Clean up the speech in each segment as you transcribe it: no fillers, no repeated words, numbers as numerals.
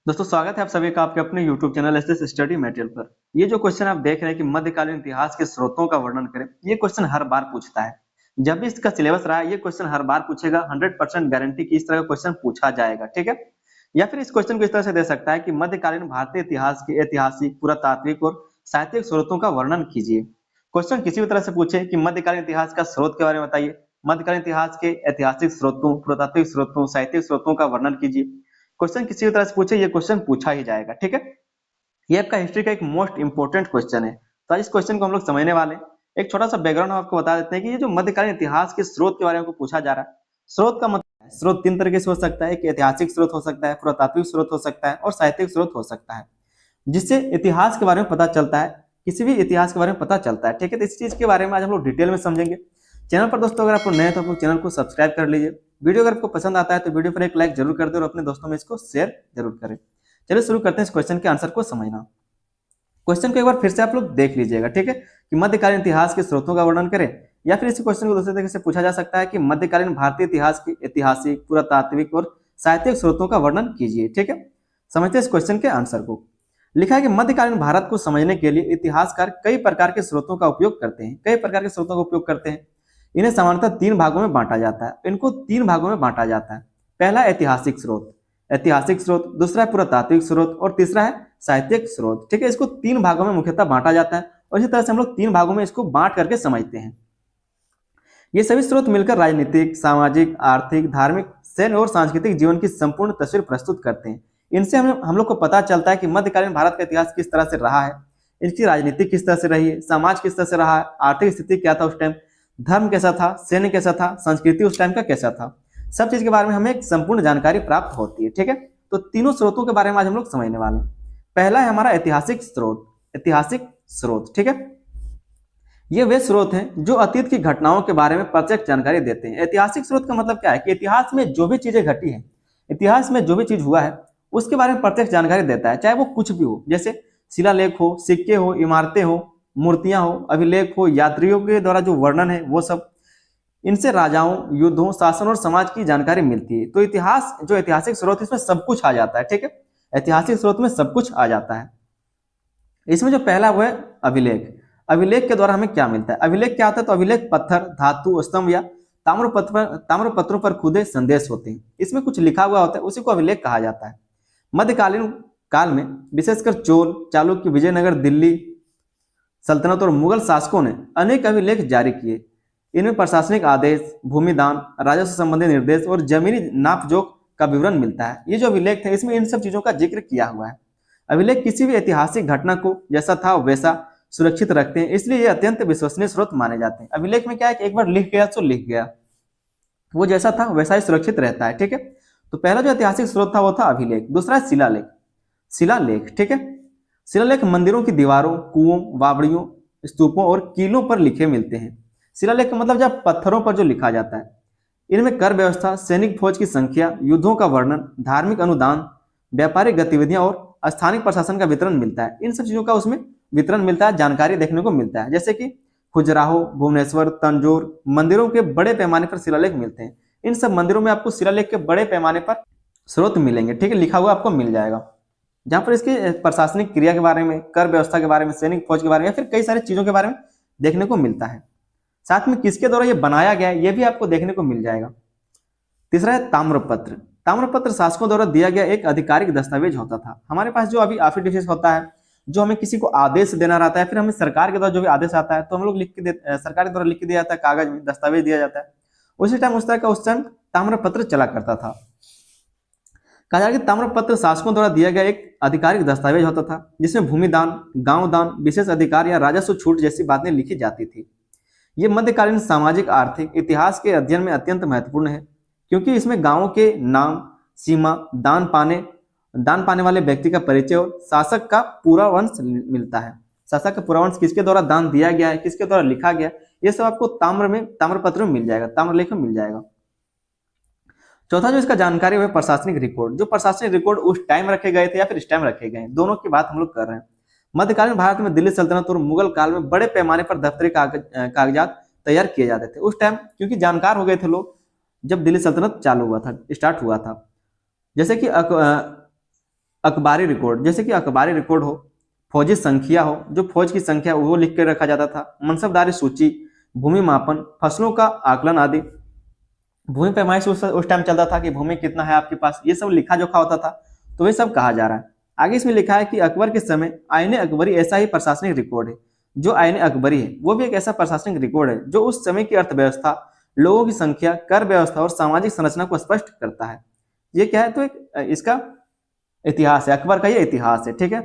दोस्तों स्वागत है आप सभी का आपके अपने YouTube channel SS study material पर। ये जो क्वेश्चन आप देख रहे हैं कि मध्यकालीन इतिहास के स्रोतों का वर्णन करें, ये क्वेश्चन हर बार पूछता है। जब भी इसका सिलेबस रहा है ये क्वेश्चन हर बार पूछेगा। 100% गारंटी की इस तरह का क्वेश्चन पूछा जाएगा, ठीक है। या फिर इस क्वेश्चन को इस तरह से दे सकता है कि मध्यकालीन भारतीय इतिहास के ऐतिहासिक, पुरातात्विक और साहित्यिक स्रोतों का वर्णन कीजिए। क्वेश्चन किसी भी तरह से पूछे कि मध्यकालीन इतिहास का स्रोत के बारे में बताइए, मध्यकालीन इतिहास के ऐतिहासिक स्रोतों, पुरातात्विक स्रोतों, साहित्यिक स्रोतों का वर्णन कीजिए। क्वेश्चन किसी भी तरह से पूछे ये क्वेश्चन पूछा ही जाएगा, ठीक है। ये आपका हिस्ट्री का एक मोस्ट इंपोर्टेंट क्वेश्चन है। तो आज इस क्वेश्चन को हम लोग समझने वाले हैं। एक छोटा सा बैकग्राउंड हम आपको बता देते हैं कि ये जो मध्यकालीन इतिहास के स्रोत के बारे में पूछा जा रहा है। स्रोत का मतलब, स्रोत तीन तरीके से हो सकता है। एक ऐतिहासिक स्रोत हो सकता है, पुरातात्विक स्रोत हो सकता है और साहित्यिक स्रोत हो सकता है, जिससे इतिहास के बारे में पता चलता है, किसी भी इतिहास के बारे में पता चलता है, ठीक है। तो इस चीज के बारे में आज हम लोग डिटेल में समझेंगे। चैनल पर दोस्तों अगर आप नए हैं तो आप लोग चैनल को सब्सक्राइब कर लीजिए। वीडियो अगर आपको पसंद आता है तो वीडियो पर एक लाइक जरूर कर दे और अपने दोस्तों में इसको शेयर जरूर करें। चलिए शुरू करते हैं इस क्वेश्चन के आंसर को समझना। क्वेश्चन को एक बार फिर से आप लोग देख लीजिएगा, ठीक है, कि मध्यकालीन इतिहास के स्रोतों का वर्णन करें। या फिर इसी क्वेश्चन को दूसरे तरीके से पूछा जा सकता है कि मध्यकालीन भारतीय इतिहास के ऐतिहासिक, पुरातात्विक और साहित्यिक स्रोतों का वर्णन कीजिए, ठीक है। समझते हैं इस क्वेश्चन के आंसर को। लिखा है कि मध्यकालीन भारत को समझने के लिए इतिहासकार कई प्रकार के स्रोतों का उपयोग करते हैं। कई प्रकार के स्रोतों का उपयोग करते हैं। इन्हें सामान्यतः तीन भागों में बांटा जाता है। इनको तीन भागों में बांटा जाता है। पहला ऐतिहासिक स्रोत, ऐतिहासिक स्रोत, दूसरा है पुरातात्विक स्रोत और तीसरा है साहित्यिक स्रोत, ठीक है। इसको तीन भागों में मुख्यतः बांटा जाता है और इसी तरह से हम लोग तीन भागों में इसको बांट करके समझते हैं। ये सभी स्रोत मिलकर राजनीतिक, सामाजिक, आर्थिक, धार्मिक, सैन्य और सांस्कृतिक जीवन की संपूर्ण तस्वीर प्रस्तुत करते हैं। इनसे हम लोग को पता चलता है कि मध्यकालीन भारत का इतिहास किस तरह से रहा है, इसकी राजनीति किस तरह से रही है, समाज किस तरह से रहा है, आर्थिक स्थिति क्या था उस टाइम, धर्म कैसा था, सैन्य कैसा था, संस्कृति उस टाइम का कैसा था। सब चीज के बारे में हमें एक संपूर्ण जानकारी प्राप्त होती है, ठीक है। तो तीनों स्रोतों के बारे में आज हम लोग समझने वाले हैं। पहला है हमारा ऐतिहासिक स्रोत। ऐतिहासिक स्रोत, ठीक है। ये वे स्रोत हैं जो अतीत की घटनाओं के बारे में प्रत्यक्ष जानकारी देते हैं। ऐतिहासिक स्रोत का मतलब क्या है कि इतिहास में जो भी चीजें घटी हैं, इतिहास में जो भी चीज हुआ है उसके बारे में प्रत्यक्ष जानकारी देता है, चाहे वो कुछ भी हो। जैसे शिलालेख हो, सिक्के हो, इमारतें हो, मूर्तियां हो, अभिलेख हो, यात्रियों के द्वारा जो वर्णन है वो सब। इनसे राजाओं, युद्धों, शासन और समाज की जानकारी मिलती है। तो इतिहास, जो ऐतिहासिक स्रोत, इसमें सब कुछ आ जाता है, ठीक है। ऐतिहासिक स्रोत में सब कुछ आ जाता है। इसमें जो पहला वो है अभिलेख। अभिलेख के द्वारा हमें क्या मिलता है? अभिलेख क्या होता है? तो अभिलेख पत्थर, धातु, स्तंभ या ताम्र पत्रों पर खुदे संदेश होते हैं। इसमें कुछ लिखा हुआ होता है, उसी को अभिलेख कहा जाता है। मध्यकालीन काल में विशेषकर चोल, चालुक्य, विजयनगर, दिल्ली सल्तनत और मुगल शासकों ने अनेक अभिलेख जारी किए। इनमें प्रशासनिक आदेश, भूमि दान, राजस्व संबंधी निर्देश और जमीनी नापजोख का विवरण मिलता है। ये जो अभिलेख थे इसमें इन सब चीजों का जिक्र किया हुआ है। अभिलेख किसी भी ऐतिहासिक घटना को जैसा था वैसा सुरक्षित रखते हैं, इसलिए ये अत्यंत विश्वसनीय स्रोत माने जाते हैं। अभिलेख में क्या है कि एक बार लिख गया तो लिख गया, वो जैसा था वैसा ही सुरक्षित रहता है, ठीक है। तो पहला जो ऐतिहासिक स्रोत था वो था अभिलेख। दूसरा है शिलालेख। शिलालेख, ठीक है। शिलालेख मंदिरों की दीवारों, कुओं, बावड़ियों, स्तूपों और कीलों पर लिखे मिलते हैं। शिलालेख का मतलब जब पत्थरों पर जो लिखा जाता है। इनमें कर व्यवस्था, सैनिक फौज की संख्या, युद्धों का वर्णन, धार्मिक अनुदान, व्यापारिक गतिविधियां और स्थानिक प्रशासन का वितरण मिलता है। इन सब चीजों का उसमें वितरण मिलता है, जानकारी देखने को मिलता है। जैसे कि खजुराहो, भुवनेश्वर, तंजौर मंदिरों के बड़े पैमाने पर शिलालेख मिलते हैं। इन सब मंदिरों में आपको शिलालेख के बड़े पैमाने पर स्रोत मिलेंगे, ठीक है, लिखा हुआ आपको मिल जाएगा। जहां पर इसकी प्रशासनिक क्रिया के बारे में, कर व्यवस्था के बारे में, सैनिक फौज के बारे में या फिर कई सारी चीजों के बारे में देखने को मिलता है। साथ में किसके द्वारा ये बनाया गया है ये भी आपको देखने को मिल जाएगा। तीसरा है ताम्रपत्र। ताम्रपत्र शासकों द्वारा दिया गया एक आधिकारिक दस्तावेज होता था। हमारे पास जो अभी एफिडेविट होता है, जो हमें किसी को आदेश देना रहता है, फिर हमें सरकार के द्वारा जो भी आदेश आता है तो हम लोग लिख के सरकार के द्वारा लिख के दिया जाता है, कागज में दस्तावेज दिया जाता है। उसी टाइम उस तरह का उस टाइम ताम्रपत्र चला करता था। कहा जाए कि ताम्रपत्र शासकों द्वारा दिया गया एक आधिकारिक दस्तावेज होता था, जिसमें भूमि दान, गांव दान, विशेष अधिकार या राजस्व छूट जैसी बातें लिखी जाती थी। ये मध्यकालीन सामाजिक, आर्थिक इतिहास के अध्ययन में अत्यंत महत्वपूर्ण है, क्योंकि इसमें गांवों के नाम, सीमा, दान पाने वाले व्यक्ति का परिचय और शासक का पूरा वंश मिलता है। शासक का पूरा वंश, किसके द्वारा दान दिया गया है, किसके द्वारा लिखा गया, ये सब आपको ताम्रपत्र में मिल जाएगा, ताम्रलेख में मिल जाएगा। चौथा जो इसका जानकारी है प्रशासनिक रिकॉर्ड। जो प्रशासनिक रिकॉर्ड उस टाइम रखे गए थे या फिर इस टाइम रखे गए, दोनों की बात हम लोग कर रहे हैं। मध्यकालीन भारत में दिल्ली सल्तनत और मुगल काल में बड़े पैमाने पर दफ्तरी कागजात तैयार किए जाते थे उस टाइम, क्योंकि जानकार हो गए थे लोग जब दिल्ली सल्तनत चालू हुआ था, स्टार्ट हुआ था। जैसे कि अखबारी रिकॉर्ड, जैसे कि अखबारी रिकॉर्ड हो, फौजी संख्या हो, जो फौज की संख्या वो लिख के रखा जाता था, मनसबदारी सूची, भूमि मापन, फसलों का आकलन आदि। भूमि पैमाइश उस टाइम चलता था कि भूमि कितना है आपके पास, ये सब लिखा जोखा होता था, तो ये सब कहा जा रहा है। आगे इसमें लिखा है कि अकबर के समय आईने अकबरी ऐसा ही प्रशासनिक रिकॉर्ड है। जो आईने अकबरी है वो भी एक ऐसा प्रशासनिक रिकॉर्ड है जो उस समय की अर्थव्यवस्था, लोगों की संख्या, कर व्यवस्था और सामाजिक संरचना को स्पष्ट करता है। ये क्या है, तो एक इसका इतिहास है, अकबर का ये इतिहास है। ठीक है,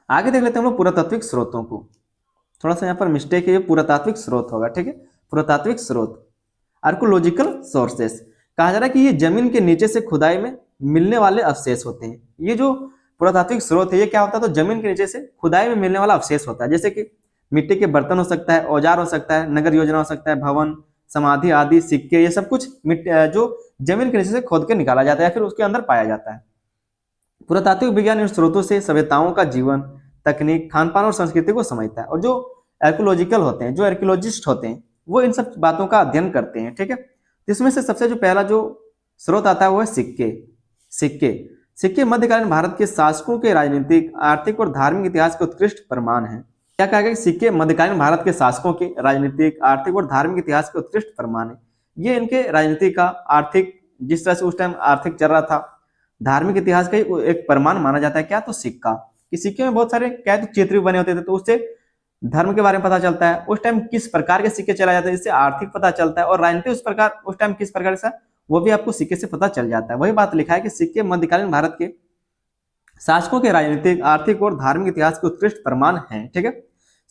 आगे देख लेते हैं हम लोग पुरातात्विक स्रोतों को। थोड़ा सा यहाँ पर मिस्टेक है, ये पुरातात्विक स्रोत होगा। ठीक है, पुरातात्विक स्रोत, आर्कोलॉजिकल सोर्सेस। कहा जा रहा है कि ये जमीन के नीचे से खुदाई में मिलने वाले अवशेष होते हैं। ये जो पुरातात्विक स्रोत है ये क्या होता है, तो जमीन के नीचे से खुदाई में मिलने वाला अवशेष होता है। जैसे कि मिट्टी के बर्तन हो सकता है, औजार हो सकता है, नगर योजना हो सकता है, भवन, समाधि आदि, सिक्के, ये सब कुछ मिट्टी जो जमीन के नीचे से खोद के निकाला जाता है या फिर उसके अंदर पाया जाता है। पुरातात्विक विज्ञान इन स्रोतों से सभ्यताओं का जीवन, तकनीक, खान पान और संस्कृति को समझता है। और जो आर्कोलॉजिकल होते हैं, जो आर्कियोलॉजिस्ट होते हैं, वो इन सब बातों का अध्ययन करते हैं। ठीक है, इसमें से सबसे जो पहला जो स्रोत आता है वो है सिक्के। सिक्के सिक्के मध्यकालीन भारत के शासकों के राजनीतिक, आर्थिक और धार्मिक इतिहास के उत्कृष्ट प्रमाण हैं। क्या कहा गया, सिक्के मध्यकालीन भारत के शासकों के राजनीतिक, आर्थिक और धार्मिक इतिहास के उत्कृष्ट प्रमाण है। ये इनके राजनीति का, आर्थिक, जिस तरह से उस टाइम आर्थिक चल रहा था, धार्मिक इतिहास का एक प्रमाण माना जाता है। क्या, तो सिक्का। कि सिक्के में बहुत सारे क्या तो चित्र भी बने होते थे, तो उससे धर्म के बारे में पता चलता है। उस टाइम किस प्रकार के सिक्के चलाए जाते हैं, इससे आर्थिक पता चलता है, और राजनीति उस टाइम किस प्रकार से, वो भी आपको सिक्के से पता चल जाता है। वही बात लिखा है कि सिक्के मध्यकालीन भारत के शासकों के राजनीतिक, आर्थिक और धार्मिक इतिहास के उत्कृष्ट प्रमाण हैं। ठीक है,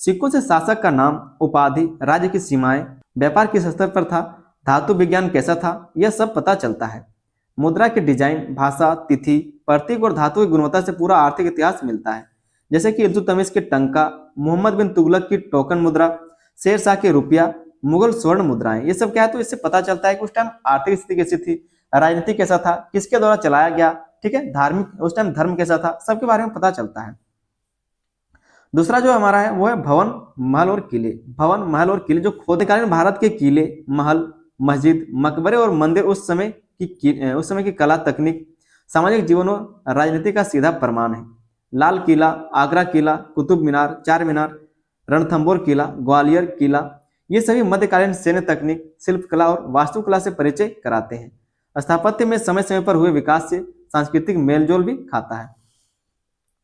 सिक्कों से शासक का नाम, उपाधि, राज्य की सीमाएं, व्यापार किस स्तर पर था, धातु विज्ञान कैसा था, यह सब पता चलता है। मुद्रा के डिजाइन, भाषा, तिथि, प्रतीक और धातु की गुणवत्ता से पूरा आर्थिक इतिहास मिलता है। जैसे कि इल्तुतमिश के टंका, मोहम्मद बिन तुगलक की टोकन मुद्रा, शेर शाह के रुपया, मुगल स्वर्ण मुद्राएं, ये सब क्या है, तो इससे पता चलता है कि उस टाइम आर्थिक स्थिति कैसी थी, राजनीति कैसा था, किसके द्वारा चलाया गया। ठीक है, धार्मिक, उस टाइम धर्म कैसा था, सबके बारे में पता चलता है। दूसरा जो हमारा है वो है भवन, महल और किले। भवन, महल और किले, जो खोदकालीन भारत के किले, महल, मस्जिद, मकबरे और मंदिर उस समय की कला, तकनीक, सामाजिक जीवन और राजनीति का सीधा प्रमाण है। लाल किला, आगरा किला, कुतुब मीनार, चार मीनार, रणथंबोर किला, ग्वालियर किला, ये सभी मध्यकालीन सैन्य तकनीक, शिल्पकला और वास्तुकला से परिचय कराते हैं। स्थापत्य में समय समय पर हुए विकास से सांस्कृतिक मेलजोल भी खाता है।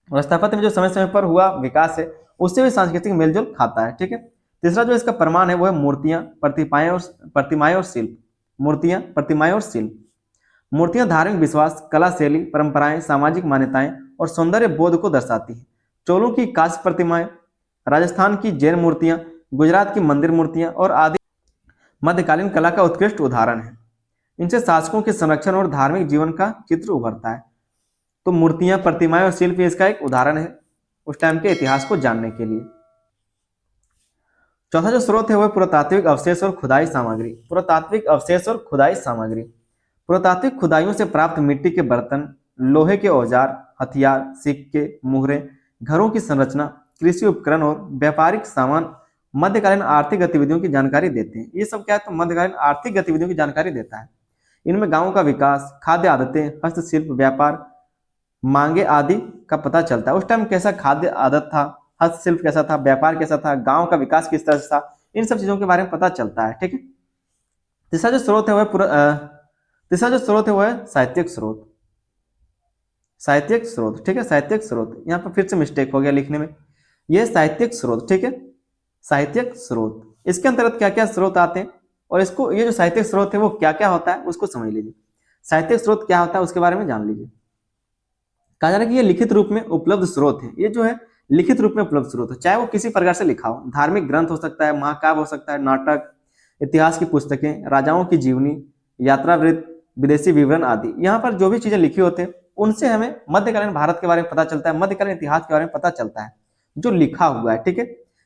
और स्थापत्य में जो समय समय पर हुआ विकास है उससे भी सांस्कृतिक मेलजोल खाता है। ठीक है, तीसरा जो इसका प्रमाण है वो है मूर्तियां, प्रतिमाएं और शिल्प। मूर्तियां, प्रतिमाएं और शिल्प। मूर्तियां धार्मिक विश्वास, कला शैली, परंपराएं, सामाजिक मान्यताएं और सौंदर्य बोध को दर्शाती हैं। चोलों की कांस्य प्रतिमाएं, राजस्थान की जैन मूर्तियां, गुजरात की मंदिर मूर्तियां और आदि मध्यकालीन कला का उत्कृष्ट उदाहरण है। इनसे शासकों के संरक्षण और धार्मिक जीवन का चित्र उभरता है। तो मूर्तियां, प्रतिमाएं और शिल्प इसका एक उदाहरण है उस टाइम के इतिहास को जानने के लिए। चौथा जो स्रोत है वह पुरातात्विक अवशेष और खुदाई सामग्री। पुरातात्विक अवशेष और खुदाई सामग्री। पुरातात्विक खुदाइयों से प्राप्त मिट्टी के बर्तन, लोहे के औजार, हथियार, सिक्के, मुहरें, घरों की संरचना, कृषि उपकरण और व्यापारिक सामान मध्यकालीन आर्थिक गतिविधियों की जानकारी देते हैं। ये सब क्या है, तो मध्यकालीन आर्थिक गतिविधियों की जानकारी देता है। इनमें गांवों का विकास, खाद्य आदतें, हस्तशिल्प, व्यापार, मांगे आदि का पता चलता है। उस टाइम कैसा खाद्य आदत था, हस्तशिल्प कैसा था, व्यापार कैसा था, गांव का विकास किस तरह से था, इन सब चीजों के बारे में पता चलता है। ठीक है, तीसरा जो स्रोत है वह है साहित्यिक स्रोत। साहित्यिक स्रोत, ठीक है, साहित्यिक स्रोत, यहाँ पर फिर से मिस्टेक हो गया लिखने में, यह साहित्यिक स्रोत। ठीक है, साहित्यिक स्रोत, इसके अंतर्गत क्या क्या स्रोत आते हैं और इसको, ये जो साहित्यिक स्रोत है वो क्या क्या होता है उसको समझ लीजिए। साहित्यिक स्रोत क्या होता है उसके बारे में जान लीजिए। कहा जा रहा है कि ये लिखित रूप में उपलब्ध स्रोत है। ये जो है लिखित रूप में उपलब्ध स्रोत है, चाहे वो किसी प्रकार से लिखा हो, धार्मिक ग्रंथ हो सकता है, महाकाव्य हो सकता है, नाटक, इतिहास की पुस्तकें, राजाओं की जीवनी, यात्रा वृत्त, विदेशी विवरण आदि। यहाँ पर जो भी चीजें लिखी होती है उनसे हमें मध्यकालीन भारत के बारे में पता चलता है, मध्यकालीन इतिहास के बारे में पता चलता है जो लिखा हुआ है। ठीक है,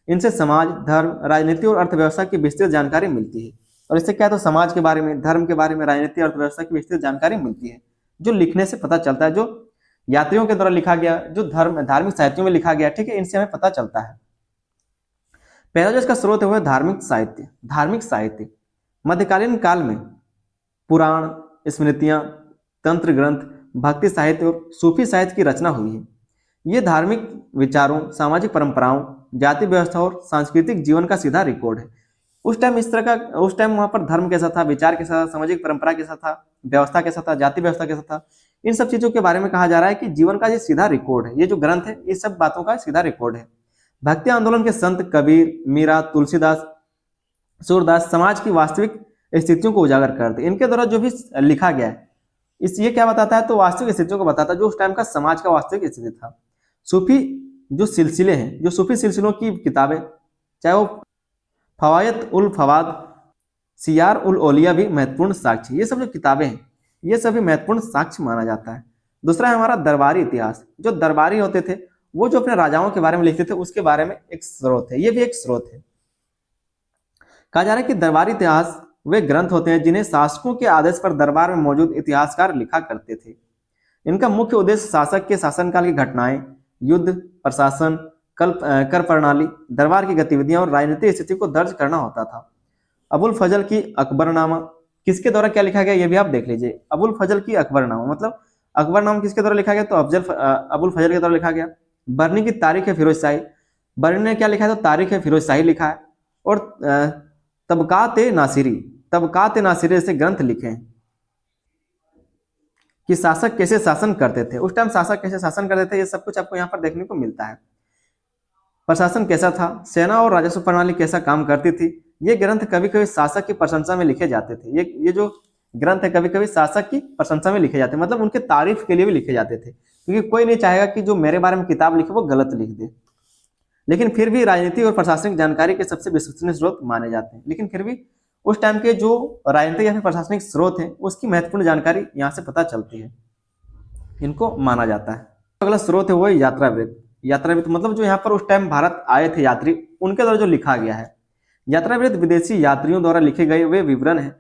इनसे समाज, धर्म, राजनीति और अर्थव्यवस्था की विस्तृत जानकारी मिलती है। और इससे क्या है, तो समाज के बारे में, धर्म के बारे में, राजनीति, अर्थव्यवस्था की विस्तृत जानकारी मिलती है जो लिखने से पता चलता है, जो यात्रियों के द्वारा लिखा गया, जो धार्मिक साहित्यों में लिखा गया। ठीक है, इनसे हमें पता चलता है। पहला जो इसका स्रोत है वह धार्मिक साहित्य। धार्मिक साहित्य मध्यकालीन काल में पुराण, स्मृतियां, तंत्र ग्रंथ, भक्ति साहित्य और सूफी साहित्य की रचना हुई है। ये धार्मिक विचारों, सामाजिक परंपराओं, जाति व्यवस्था और सांस्कृतिक जीवन का सीधा रिकॉर्ड है। उस टाइम इस तरह का, उस टाइम वहां पर धर्म कैसा था, विचार कैसा था, सामाजिक परंपरा कैसा था, व्यवस्था कैसा था, जाति व्यवस्था कैसा था, इन सब चीजों के बारे में कहा जा रहा है कि जीवन का ये सीधा रिकॉर्ड है। ये जो ग्रंथ है ये सब बातों का सीधा रिकॉर्ड है। भक्ति आंदोलन के संत कबीर, मीरा, तुलसीदास, सूरदास समाज की वास्तविक स्थितियों को उजागर करते। इनके द्वारा जो भी लिखा गया है इस ये क्या बताता है, तो वास्तविक स्थितियों को बताता है, जो उस टाइम का समाज का वास्तविक स्थिति था। सूफी जो सिलसिले हैं, जो सूफी सिलसिलों की किताबें, चाहे वो फवायत उल फवाद, सियार उल औलिया भी महत्वपूर्ण साक्ष्य, ये सब जो किताबें हैं ये सभी महत्वपूर्ण साक्ष्य माना जाता है। दूसरा है हमारा दरबारी इतिहास। जो दरबारी होते थे वो जो अपने राजाओं के बारे में लिखते थे उसके बारे में एक स्रोत है, ये भी एक स्रोत है। कहा जा रहा है कि दरबारी इतिहास वे ग्रंथ होते हैं जिन्हें शासकों के आदेश पर दरबार में मौजूद इतिहासकार लिखा करते थे। इनका मुख्य उद्देश्य शासक के शासनकाल की घटनाएं, युद्ध, प्रशासन, कर प्रणाली, दरबार की गतिविधियां और राजनीतिक स्थिति को दर्ज करना होता था। अबुल फजल की अकबरनामा, किसके द्वारा क्या लिखा गया ये भी आप देख लीजिए। अबुल फजल की अकबरनामा मतलब अकबरनामा किसके द्वारा लिखा गया, तो अबुल फजल के द्वारा लिखा गया। बरनी की तारीख है फिरोज शाही, बरनी ने क्या लिखा है, तो तारीख है फिरोज शाही लिखा है। और तबकात नासिरी जैसे ग्रंथ लिखे हैं कि शासक कैसे शासन करते थे, उस टाइम शासक कैसे शासन करते थे, ये सब कुछ आपको यहाँ पर देखने को मिलता है। प्रशासन कैसा था, सेना और राजस्व प्रणाली कैसा काम करती थी, ये ग्रंथ कभी कभी शासक की प्रशंसा में लिखे जाते थे। ये जो ग्रंथ है कभी कभी शासक की प्रशंसा में लिखे जाते हैं, मतलब उनके तारीफ के लिए भी लिखे जाते थे, क्योंकि कोई नहीं चाहेगा कि जो मेरे बारे में किताब लिखे वो गलत लिख दे। लेकिन फिर भी राजनीति और प्रशासनिक जानकारी के सबसे विश्वसनीय स्रोत माने जाते हैं। लेकिन फिर भी उस टाइम के जो राजनीतिक या फिर प्रशासनिक स्रोत हैं उसकी महत्वपूर्ण जानकारी यहाँ से पता चलती है, इनको माना जाता है। अगला स्रोत है वो है यात्रावृत्त। यात्रावृत्त मतलब जो यहाँ पर उस टाइम भारत आए थे यात्री, उनके द्वारा जो लिखा गया है। यात्रावृत्त विदेशी यात्रियों द्वारा लिखे गए वे विवरण हैं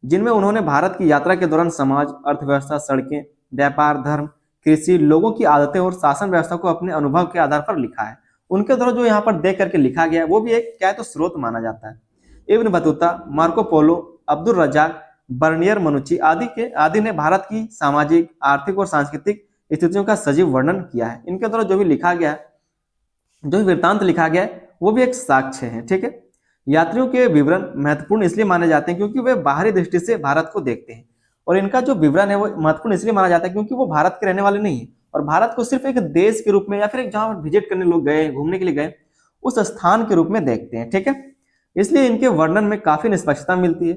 जिनमें उन्होंने भारत की यात्रा के दौरान समाज, अर्थव्यवस्था, सड़कें, व्यापार, धर्म, कृषि, लोगों की आदतें और शासन व्यवस्था को अपने अनुभव के आधार पर लिखा है। उनके द्वारा जो यहाँ पर देख करके लिखा गया है वो भी एक क्या है, तो स्रोत माना जाता है। Ibn Battuta, Marco Polo, Abdul Razzaq, Bernier Manucci आदि ने भारत की सामाजिक, आर्थिक और सांस्कृतिक स्थितियों का सजीव वर्णन किया है। इनके द्वारा जो भी लिखा गया है, जो वृत्तांत लिखा गया है वो भी एक साक्ष्य है। ठीक है, यात्रियों के विवरण महत्वपूर्ण इसलिए माने जाते हैं क्योंकि वे बाहरी दृष्टि से भारत को देखते हैं, और इनका जो विवरण है वो महत्वपूर्ण इसलिए माना जाता है क्योंकि वो भारत के रहने वाले नहीं है और भारत को सिर्फ एक देश के रूप में या फिर एक जहां विजिट करने लोग गए, घूमने के लिए गए, उस स्थान के रूप में देखते हैं। ठीक है, इसलिए इनके वर्णन में काफी निष्पक्षता मिलती है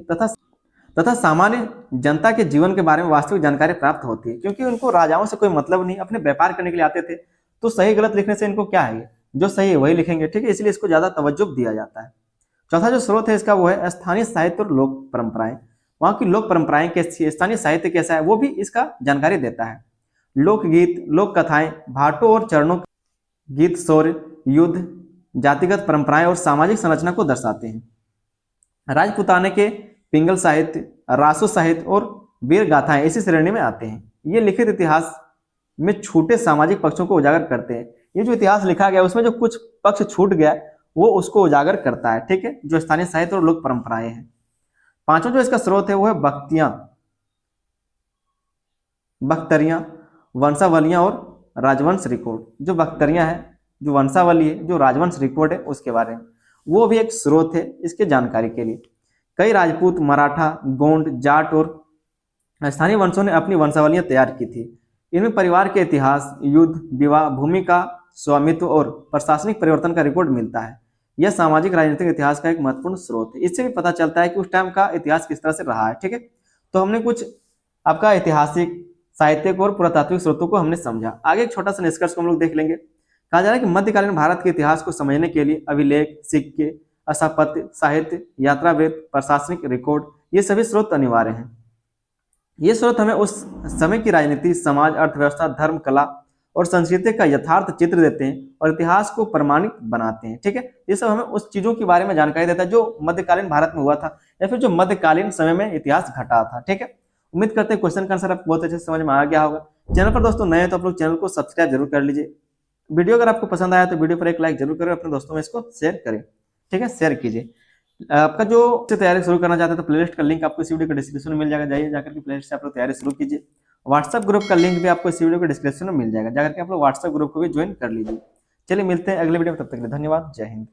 तथा सामान्य जनता के जीवन के बारे में वास्तविक जानकारी प्राप्त होती है, क्योंकि उनको राजाओं से कोई मतलब नहीं, अपने व्यापार करने के लिए आते थे, तो सही गलत लिखने से इनको क्या है, जो सही है वही लिखेंगे। ठीक है, इसलिए इसको ज्यादा तवज्जो दिया जाता है। चौथा जो स्रोत है इसका वो है स्थानीय साहित्य और लोक परंपराएं। वहां की लोक परंपराएं कैसी है, स्थानीय साहित्य कैसा है, वो भी इसका जानकारी देता है। लोकगीत, लोक कथाएं, भाटों और चरणों गीत, शौर्य, युद्ध, जातिगत परंपराएं और सामाजिक संरचना को दर्शाते हैं। राजपुताने के पिंगल साहित्य, रासो साहित्य और वीर गाथाएं इसी श्रेणी में आते हैं। ये लिखित इतिहास में छूटे सामाजिक पक्षों को उजागर करते हैं। ये जो इतिहास लिखा गया उसमें जो कुछ पक्ष छूट गया वो उसको उजागर करता है। ठीक है, जो स्थानीय साहित्य और लोक परंपराएं हैं। पांचवा जो इसका स्रोत है वो है बख्तरियां, वंशावलियां और राजवंश रिकॉर्ड। जो बख्तरियां है, जो वंशावली है, जो राजवंश रिकॉर्ड है उसके बारे में, वो भी एक स्रोत है इसके जानकारी के लिए। कई राजपूत, मराठा, गोंड, जाट और स्थानीय वंशों ने अपनी वंशावलियां तैयार की थी। इनमें परिवार के इतिहास, युद्ध, विवाह, भूमि का स्वामित्व और प्रशासनिक परिवर्तन का रिकॉर्ड मिलता है। यह सामाजिक राजनीतिक इतिहास का एक महत्वपूर्ण स्रोत है। इससे भी पता चलता है कि उस टाइम का इतिहास किस तरह से रहा है। ठीक है, तो हमने कुछ आपका ऐतिहासिक, साहित्यिक और पुरातात्विक स्रोतों को हमने समझा। आगे एक छोटा सा निष्कर्ष को हम लोग देख लेंगे। कहा जा रहा है कि मध्यकालीन भारत के इतिहास को समझने के लिए अभिलेख, सिक्के, स्थापत्य, साहित्य, यात्रावृत्त, प्रशासनिक रिकॉर्ड, ये सभी स्रोत अनिवार्य हैं। ये स्रोत हमें उस समय की राजनीति, समाज, अर्थव्यवस्था, धर्म, कला और संस्कृति का यथार्थ चित्र देते हैं और इतिहास को प्रमाणित बनाते हैं। ठीक है, ये सब हमें उस चीजों के बारे में जानकारी देता है जो मध्यकालीन भारत में हुआ था या फिर जो मध्यकालीन समय में इतिहास घटा था। ठीक है, उम्मीद करते हैं क्वेश्चन का आंसर आपको बहुत अच्छे से समझ में आ गया होगा। चैनल पर दोस्तों नए तो आप लोग चैनल को सब्सक्राइब जरूर कर लीजिए। वीडियो अगर आपको पसंद आया तो वीडियो पर एक लाइक जरूर करें, अपने दोस्तों में इसको शेयर करें। ठीक है, शेयर कीजिए। आपका जो तैयारी शुरू करना चाहते हैं तो प्लेलिस्ट का लिंक आपको इस वीडियो के डिस्क्रिप्शन में मिल जाएगा, जाइए जाकर के प्लेलिस्ट से आप लोग तैयारी शुरू कीजिए। व्हाट्सएप ग्रुप का लिंक भी आपको इस वीडियो के डिस्क्रिप्शन में मिल जाएगा, जाकर के आप लोग व्हाट्सएप ग्रुप को भी ज्वाइन कर लीजिए। चलिए मिलते हैं अगले वीडियो में, तब तक के लिए धन्यवाद, जय हिंद।